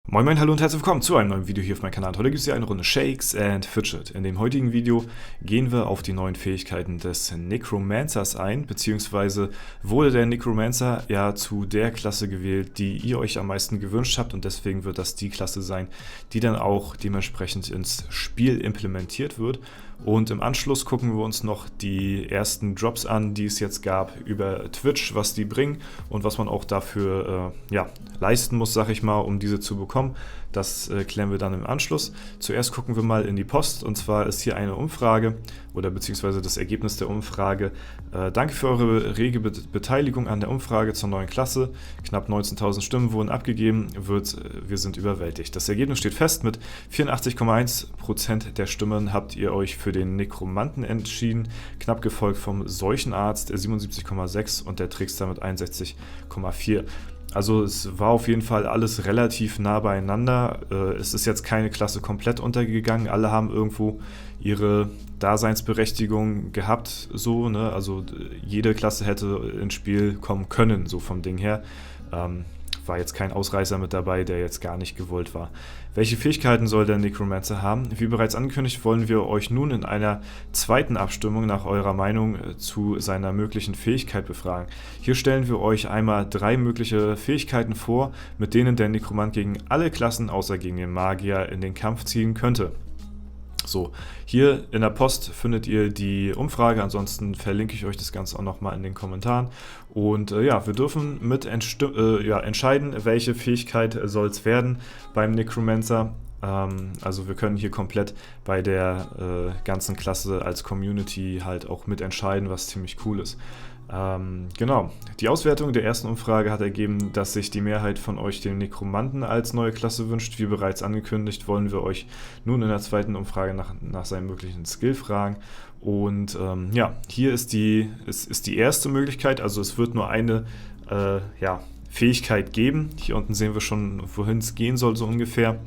Moin Moin, hallo und herzlich willkommen zu einem neuen Video hier auf meinem Kanal. Heute gibt es hier eine Runde Shakes and Fidget. In dem heutigen Video gehen wir auf die neuen Fähigkeiten des Necromancers ein, beziehungsweise wurde der Necromancer ja zu der Klasse gewählt, die ihr euch am meisten gewünscht habt, und deswegen wird das die Klasse sein, die dann auch dementsprechend ins Spiel implementiert wird. Und im Anschluss gucken wir uns noch die ersten Drops an, die es jetzt gab über Twitch, was die bringen und was man auch dafür leisten muss, sag ich mal, um diese zu bekommen. Das klären wir dann im Anschluss. Zuerst gucken wir mal in die Post, und zwar ist hier eine Umfrage oder beziehungsweise das Ergebnis der Umfrage. Danke für eure rege Beteiligung an der Umfrage zur neuen Klasse. Knapp 19.000 Stimmen wurden abgegeben, wir sind überwältigt. Das Ergebnis steht fest, mit 84,1% der Stimmen habt ihr euch für den Nekromanten entschieden, knapp gefolgt vom Seuchenarzt 77,6% und der Trickster mit 61,4%. Also es war auf jeden Fall alles relativ nah beieinander. Es ist jetzt keine Klasse komplett untergegangen. Alle haben irgendwo ihre Daseinsberechtigung gehabt, so, ne? Also jede Klasse hätte ins Spiel kommen können, so vom Ding her. War jetzt kein Ausreißer mit dabei, der jetzt gar nicht gewollt war. Welche Fähigkeiten soll der Necromancer haben? Wie bereits angekündigt, wollen wir euch nun in einer zweiten Abstimmung nach eurer Meinung zu seiner möglichen Fähigkeit befragen. Hier stellen wir euch einmal 3 mögliche Fähigkeiten vor, mit denen der Nekromant gegen alle Klassen außer gegen den Magier in den Kampf ziehen könnte. So, hier in der Post findet ihr die Umfrage, ansonsten verlinke ich euch das Ganze auch nochmal in den Kommentaren. Und wir dürfen mit entscheiden, welche Fähigkeit soll es werden beim Necromancer. Also wir können hier komplett bei der ganzen Klasse als Community halt auch mitentscheiden, was ziemlich cool ist. Genau, die Auswertung der ersten Umfrage hat ergeben, dass sich die Mehrheit von euch den Nekromanten als neue Klasse wünscht. Wie bereits angekündigt, wollen wir euch nun in der zweiten Umfrage nach seinem möglichen Skill fragen. Und hier ist die erste Möglichkeit, also es wird nur eine Fähigkeit geben. Hier unten sehen wir schon, wohin es gehen soll, so ungefähr.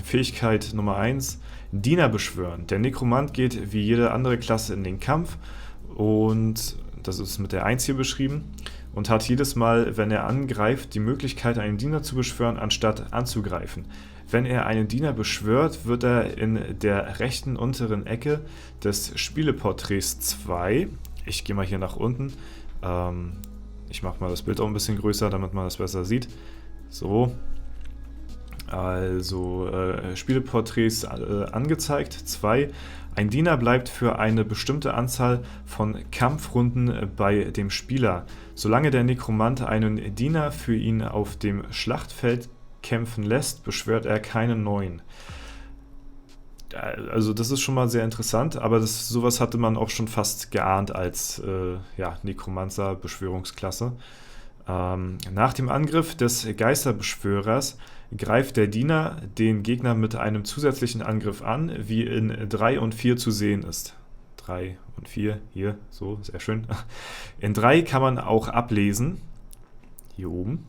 Fähigkeit Nummer 1, Diener beschwören. Der Nekromant geht wie jede andere Klasse in den Kampf, und das ist mit der 1 hier beschrieben, und hat jedes Mal, wenn er angreift, die Möglichkeit, einen Diener zu beschwören, anstatt anzugreifen. Wenn er einen Diener beschwört, wird er in der rechten unteren Ecke des Spieleporträts 2, ich gehe mal hier nach unten, ich mache mal das Bild auch ein bisschen größer, damit man das besser sieht, so, also Spieleporträts angezeigt, 2. Ein Diener bleibt für eine bestimmte Anzahl von Kampfrunden bei dem Spieler. Solange der Nekromant einen Diener für ihn auf dem Schlachtfeld kämpfen lässt, beschwört er keinen neuen. Also das ist schon mal sehr interessant, aber sowas hatte man auch schon fast geahnt als Nekromancer-Beschwörungsklasse. Nach dem Angriff des Geisterbeschwörers greift der Diener den Gegner mit einem zusätzlichen Angriff an, wie in 3 und 4 zu sehen ist. 3 und 4, hier, so, sehr schön. In 3 kann man auch ablesen, hier oben,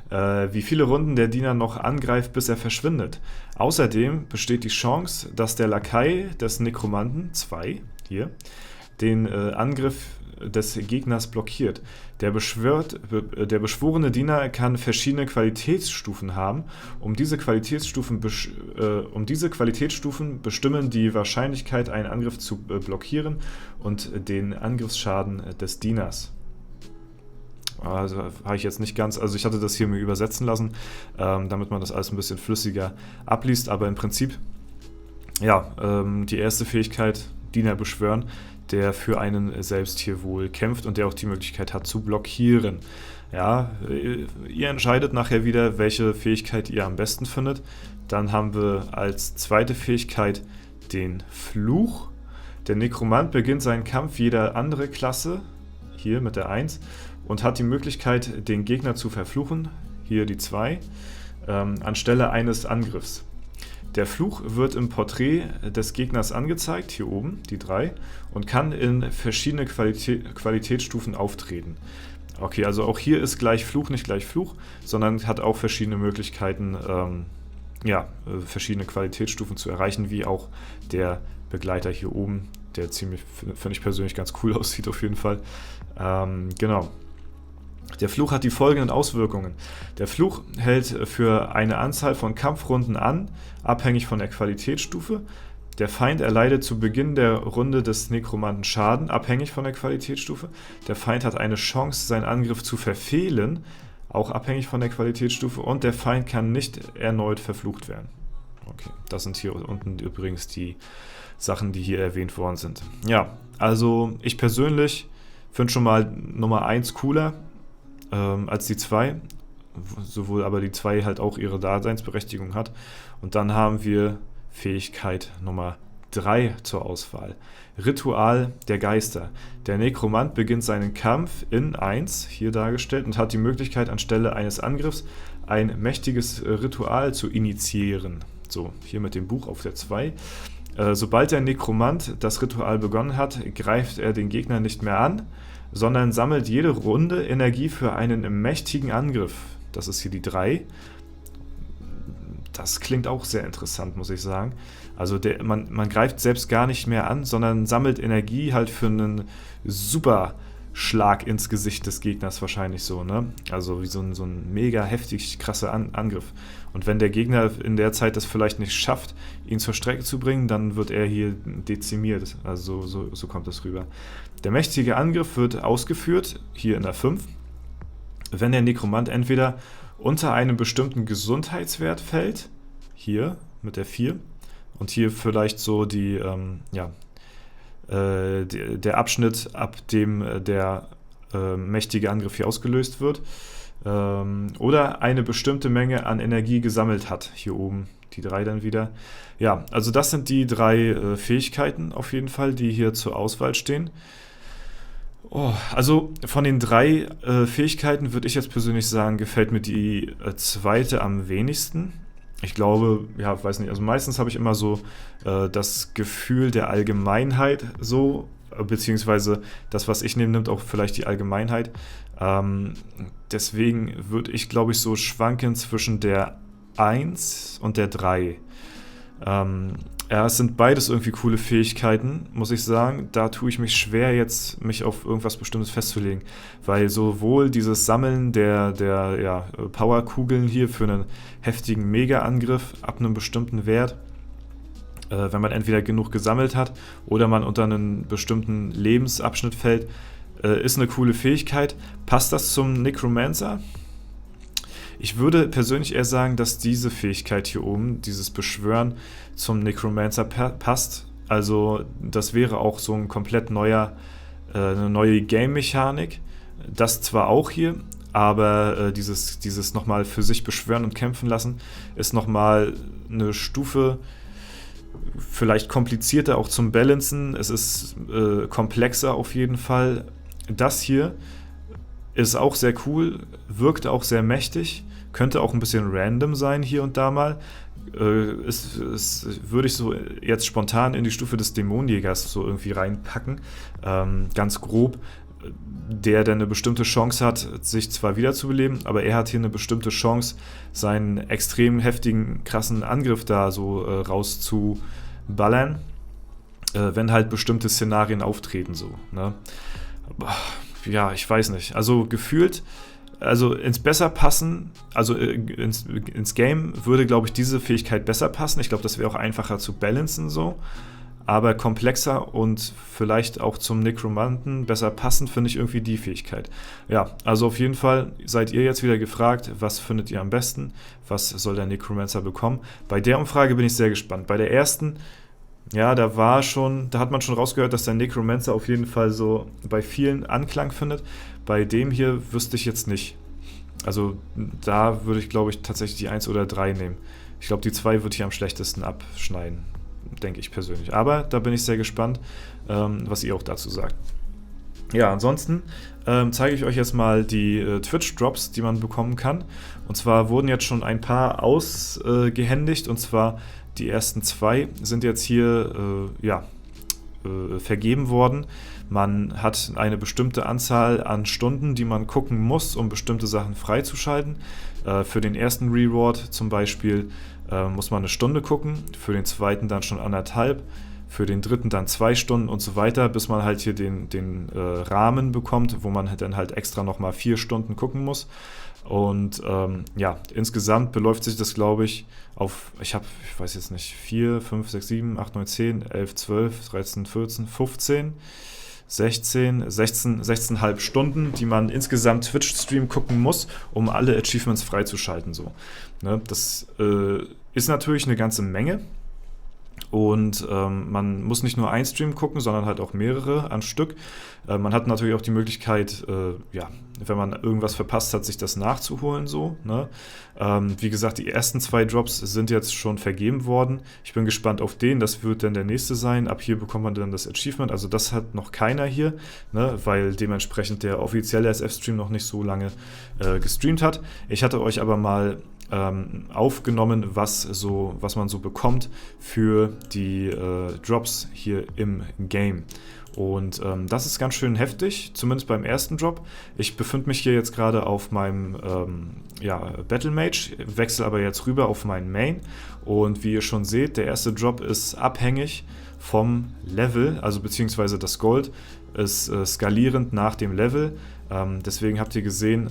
wie viele Runden der Diener noch angreift, bis er verschwindet. Außerdem besteht die Chance, dass der Lakai des Nekromanten, 2, hier, den Angriff des Gegners blockiert. Der beschworene Diener kann verschiedene Qualitätsstufen haben. Um diese Qualitätsstufen bestimmen die Wahrscheinlichkeit, einen Angriff zu blockieren und den Angriffsschaden des Dieners. Also habe ich jetzt nicht ganz, also ich hatte das hier mir übersetzen lassen, damit man das alles ein bisschen flüssiger abliest, aber im Prinzip, die erste Fähigkeit, Diener beschwören, der für einen selbst hier wohl kämpft und der auch die Möglichkeit hat zu blockieren. Ja, ihr entscheidet nachher wieder, welche Fähigkeit ihr am besten findet. Dann haben wir als zweite Fähigkeit den Fluch. Der Nekromant beginnt seinen Kampf wie jede andere Klasse, hier mit der 1, und hat die Möglichkeit, den Gegner zu verfluchen, hier die 2, anstelle eines Angriffs. Der Fluch wird im Porträt des Gegners angezeigt, hier oben, die 3, und kann in verschiedene Qualitätsstufen auftreten. Okay, also auch hier ist gleich Fluch nicht gleich Fluch, sondern hat auch verschiedene Möglichkeiten, verschiedene Qualitätsstufen zu erreichen, wie auch der Begleiter hier oben, der finde ich persönlich ganz cool aussieht auf jeden Fall. Genau. Der Fluch hat die folgenden Auswirkungen. Der Fluch hält für eine Anzahl von Kampfrunden an, abhängig von der Qualitätsstufe. Der Feind erleidet zu Beginn der Runde des Nekromanten Schaden, abhängig von der Qualitätsstufe. Der Feind hat eine Chance, seinen Angriff zu verfehlen, auch abhängig von der Qualitätsstufe. Und der Feind kann nicht erneut verflucht werden. Okay, das sind hier unten übrigens die Sachen, die hier erwähnt worden sind. Ja, also ich persönlich finde schon mal Nummer 1 cooler als die 2, sowohl aber die 2 halt auch ihre Daseinsberechtigung hat. Und dann haben wir Fähigkeit Nummer 3 zur Auswahl. Ritual der Geister. Der Nekromant beginnt seinen Kampf in 1, hier dargestellt, und hat die Möglichkeit, anstelle eines Angriffs ein mächtiges Ritual zu initiieren. So, hier mit dem Buch auf der 2. Sobald der Nekromant das Ritual begonnen hat, greift er den Gegner nicht mehr an, sondern sammelt jede Runde Energie für einen mächtigen Angriff. Das ist hier die 3. Das klingt auch sehr interessant, muss ich sagen. Also man greift selbst gar nicht mehr an, sondern sammelt Energie halt für einen super Schlag ins Gesicht des Gegners wahrscheinlich so, ne? Also wie so ein mega heftig krasser Angriff. Und wenn der Gegner in der Zeit das vielleicht nicht schafft, ihn zur Strecke zu bringen, dann wird er hier dezimiert. Also so kommt das rüber. Der mächtige Angriff wird ausgeführt, hier in der 5, wenn der Nekromant entweder unter einem bestimmten Gesundheitswert fällt, hier mit der 4, und hier vielleicht so der Abschnitt, ab dem der mächtige Angriff hier ausgelöst wird, oder eine bestimmte Menge an Energie gesammelt hat, hier oben die 3 dann wieder. Ja, also das sind die 3 Fähigkeiten auf jeden Fall, die hier zur Auswahl stehen. Oh, also von den 3 Fähigkeiten würde ich jetzt persönlich sagen, gefällt mir die 2. am wenigsten. Ich glaube, ja, weiß nicht, also meistens habe ich immer so das Gefühl der Allgemeinheit so, beziehungsweise das, was ich nehme, nimmt auch vielleicht die Allgemeinheit. Deswegen würde ich, glaube ich, so schwanken zwischen der 1 und der 3. Ja, es sind beides irgendwie coole Fähigkeiten, muss ich sagen. Da tue ich mich schwer, jetzt mich auf irgendwas Bestimmtes festzulegen, weil sowohl dieses Sammeln der Powerkugeln hier für einen heftigen Mega-Angriff ab einem bestimmten Wert, wenn man entweder genug gesammelt hat oder man unter einen bestimmten Lebensabschnitt fällt, ist eine coole Fähigkeit. Passt das zum Necromancer? Ich würde persönlich eher sagen, dass diese Fähigkeit hier oben, dieses Beschwören, zum Necromancer passt. Also das wäre auch so ein komplett eine neue Game-Mechanik. Das zwar auch hier, aber dieses nochmal für sich beschwören und kämpfen lassen, ist nochmal eine Stufe vielleicht komplizierter auch zum Balancen. Es ist komplexer auf jeden Fall. Das hier ist auch sehr cool, wirkt auch sehr mächtig, könnte auch ein bisschen random sein hier und da mal. Würde ich so jetzt spontan in die Stufe des Dämonenjägers so irgendwie reinpacken, ganz grob, der dann eine bestimmte Chance hat, sich zwar wiederzubeleben, aber er hat hier eine bestimmte Chance, seinen extrem heftigen, krassen Angriff da so rauszuballern, wenn halt bestimmte Szenarien auftreten so, ne? Ja, ich weiß nicht. Also gefühlt, also ins besser passen, also ins Game würde, glaube ich, diese Fähigkeit besser passen. Ich glaube, das wäre auch einfacher zu balancen so. Aber komplexer und vielleicht auch zum Nekromanten besser passen, finde ich irgendwie die Fähigkeit. Ja, also auf jeden Fall seid ihr jetzt wieder gefragt, was findet ihr am besten? Was soll der Necromancer bekommen? Bei der Umfrage bin ich sehr gespannt. Bei der ersten, ja, da hat man schon rausgehört, dass der Necromancer auf jeden Fall so bei vielen Anklang findet. Bei dem hier wüsste ich jetzt nicht. Also da würde ich, glaube ich, tatsächlich die 1 oder 3 nehmen. Ich glaube, die 2 wird hier am schlechtesten abschneiden, denke ich persönlich. Aber da bin ich sehr gespannt, was ihr auch dazu sagt. Ja, ansonsten zeige ich euch jetzt mal die Twitch-Drops, die man bekommen kann. Und zwar wurden jetzt schon ein paar ausgehändigt, und zwar die ersten 2 sind jetzt hier vergeben worden. Man hat eine bestimmte Anzahl an Stunden, die man gucken muss, um bestimmte Sachen freizuschalten. Für den ersten Reward zum Beispiel muss man eine Stunde gucken, für den zweiten dann schon 1,5, für den dritten dann 2 Stunden und so weiter, bis man halt hier den Rahmen bekommt, wo man dann halt extra nochmal 4 Stunden gucken muss. Und ja, insgesamt beläuft sich das, glaube ich, auf, ich weiß jetzt nicht, 4, 5, 6, 7, 8, 9, 10, 11, 12, 13, 14, 15, 16,5 Stunden, die man insgesamt Twitch-Stream gucken muss, um alle Achievements freizuschalten. So. Ne? Das ist natürlich eine ganze Menge. Und man muss nicht nur einen Stream gucken, sondern halt auch mehrere an Stück. Man hat natürlich auch die Möglichkeit, ja, wenn man irgendwas verpasst hat, sich das nachzuholen. So, ne? Wie gesagt, die ersten 2 Drops sind jetzt schon vergeben worden. Ich bin gespannt auf den, das wird dann der nächste sein. Ab hier bekommt man dann das Achievement. Also das hat noch keiner hier, ne? Weil dementsprechend der offizielle SF-Stream noch nicht so lange gestreamt hat. Ich hatte euch aber mal aufgenommen, was man so bekommt für die Drops hier im Game. Und das ist ganz schön heftig, zumindest beim ersten Drop. Ich befinde mich hier jetzt gerade auf meinem Battle Mage, wechsle aber jetzt rüber auf meinen Main. Und wie ihr schon seht, der erste Drop ist abhängig vom Level, also beziehungsweise das Gold ist skalierend nach dem Level. Deswegen habt ihr gesehen,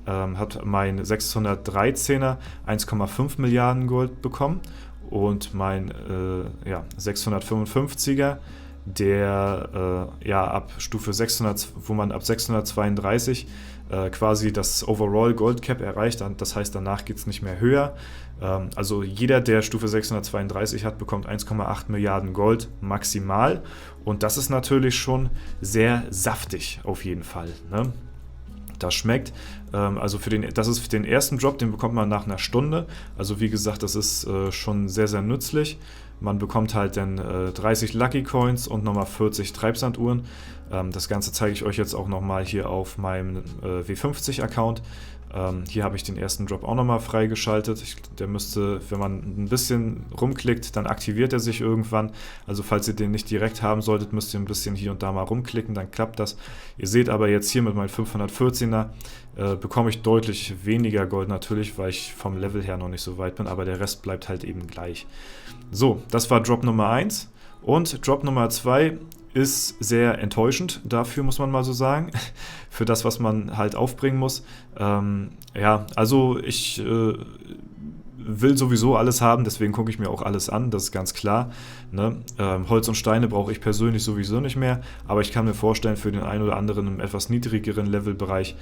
hat mein 613er 1,5 Milliarden Gold bekommen und mein 655er, der ab Stufe 600, wo man ab 632 quasi das Overall Gold Cap erreicht, das heißt danach geht es nicht mehr höher. Also jeder, der Stufe 632 hat, bekommt 1,8 Milliarden Gold maximal und das ist natürlich schon sehr saftig auf jeden Fall, ne? Das schmeckt. Also das ist für den ersten Drop, den bekommt man nach einer Stunde. Also wie gesagt, das ist schon sehr, sehr nützlich. Man bekommt halt dann 30 Lucky Coins und nochmal 40 Treibsanduhren. Das Ganze zeige ich euch jetzt auch nochmal hier auf meinem W50-Account. Hier habe ich den ersten Drop auch nochmal freigeschaltet. Der müsste, wenn man ein bisschen rumklickt, dann aktiviert er sich irgendwann. Also falls ihr den nicht direkt haben solltet, müsst ihr ein bisschen hier und da mal rumklicken, dann klappt das. Ihr seht aber jetzt hier mit meinem 514er bekomme ich deutlich weniger Gold natürlich, weil ich vom Level her noch nicht so weit bin, aber der Rest bleibt halt eben gleich. So, das war Drop Nummer 1 und Drop Nummer 2 ist sehr enttäuschend, dafür muss man mal so sagen, für das, was man halt aufbringen muss. Ja, also ich will sowieso alles haben, deswegen gucke ich mir auch alles an, das ist ganz klar. Ne? Holz und Steine brauche ich persönlich sowieso nicht mehr, aber ich kann mir vorstellen, für den einen oder anderen im etwas niedrigeren Levelbereich,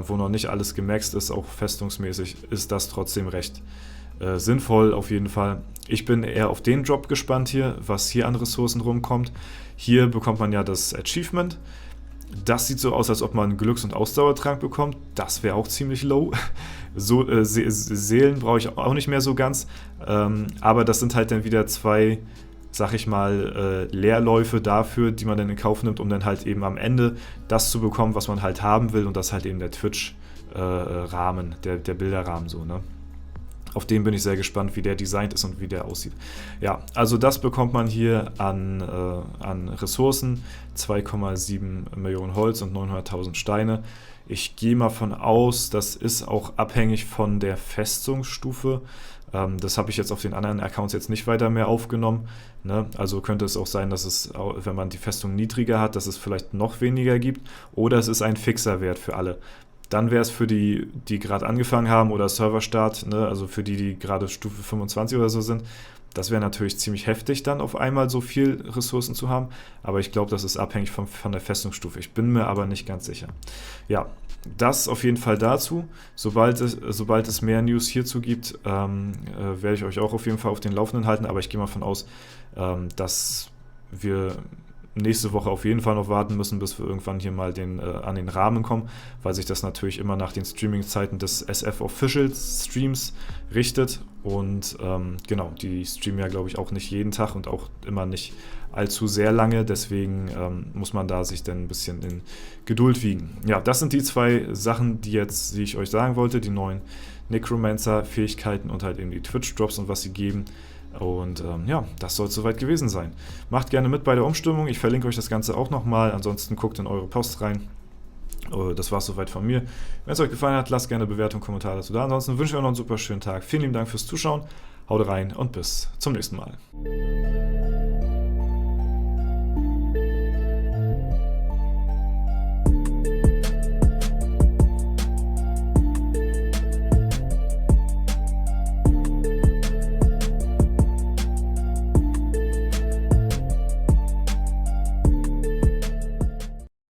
wo noch nicht alles gemaxt ist, auch festungsmäßig, ist das trotzdem recht sinnvoll auf jeden Fall. Ich bin eher auf den Drop gespannt hier, was hier an Ressourcen rumkommt. Hier bekommt man ja das Achievement. Das sieht so aus, als ob man einen Glücks- und Ausdauertrank bekommt. Das wäre auch ziemlich low. So, Seelen brauche ich auch nicht mehr so ganz. Aber das sind halt dann wieder 2, sag ich mal, Leerläufe dafür, die man dann in Kauf nimmt, um dann halt eben am Ende das zu bekommen, was man halt haben will. Und das halt eben der Twitch-Rahmen, der Bilderrahmen so, ne? Auf den bin ich sehr gespannt, wie der designt ist und wie der aussieht. Ja, also das bekommt man hier an Ressourcen, 2,7 Millionen Holz und 900.000 Steine. Ich gehe mal von aus, das ist auch abhängig von der Festungsstufe. Das habe ich jetzt auf den anderen Accounts jetzt nicht weiter mehr aufgenommen. Ne? Also könnte es auch sein, dass es, wenn man die Festung niedriger hat, dass es vielleicht noch weniger gibt. Oder es ist ein fixer Wert für alle. Dann wäre es für die gerade angefangen haben oder Serverstart, ne, also für die gerade Stufe 25 oder so sind, das wäre natürlich ziemlich heftig, dann auf einmal so viel Ressourcen zu haben. Aber ich glaube, das ist abhängig von der Festungsstufe. Ich bin mir aber nicht ganz sicher. Ja, das auf jeden Fall dazu. Sobald es mehr News hierzu gibt, werde ich euch auch auf jeden Fall auf den Laufenden halten. Aber ich gehe mal davon aus, dass wir nächste Woche auf jeden Fall noch warten müssen, bis wir irgendwann hier mal an den Rahmen kommen, weil sich das natürlich immer nach den Streaming-Zeiten des SF Official Streams richtet und genau, die streamen ja glaube ich auch nicht jeden Tag und auch immer nicht allzu sehr lange, deswegen muss man da sich dann ein bisschen in Geduld wiegen. Ja, das sind die 2 Sachen, die ich euch sagen wollte, die neuen Necromancer-Fähigkeiten und halt eben die Twitch-Drops und was sie geben. Und ja, das soll es soweit gewesen sein. Macht gerne mit bei der Umstimmung. Ich verlinke euch das Ganze auch nochmal. Ansonsten guckt in eure Post rein. Das war es soweit von mir. Wenn es euch gefallen hat, lasst gerne Bewertung, Kommentare dazu da. Ansonsten wünsche ich euch noch einen super schönen Tag. Vielen lieben Dank fürs Zuschauen. Haut rein und bis zum nächsten Mal.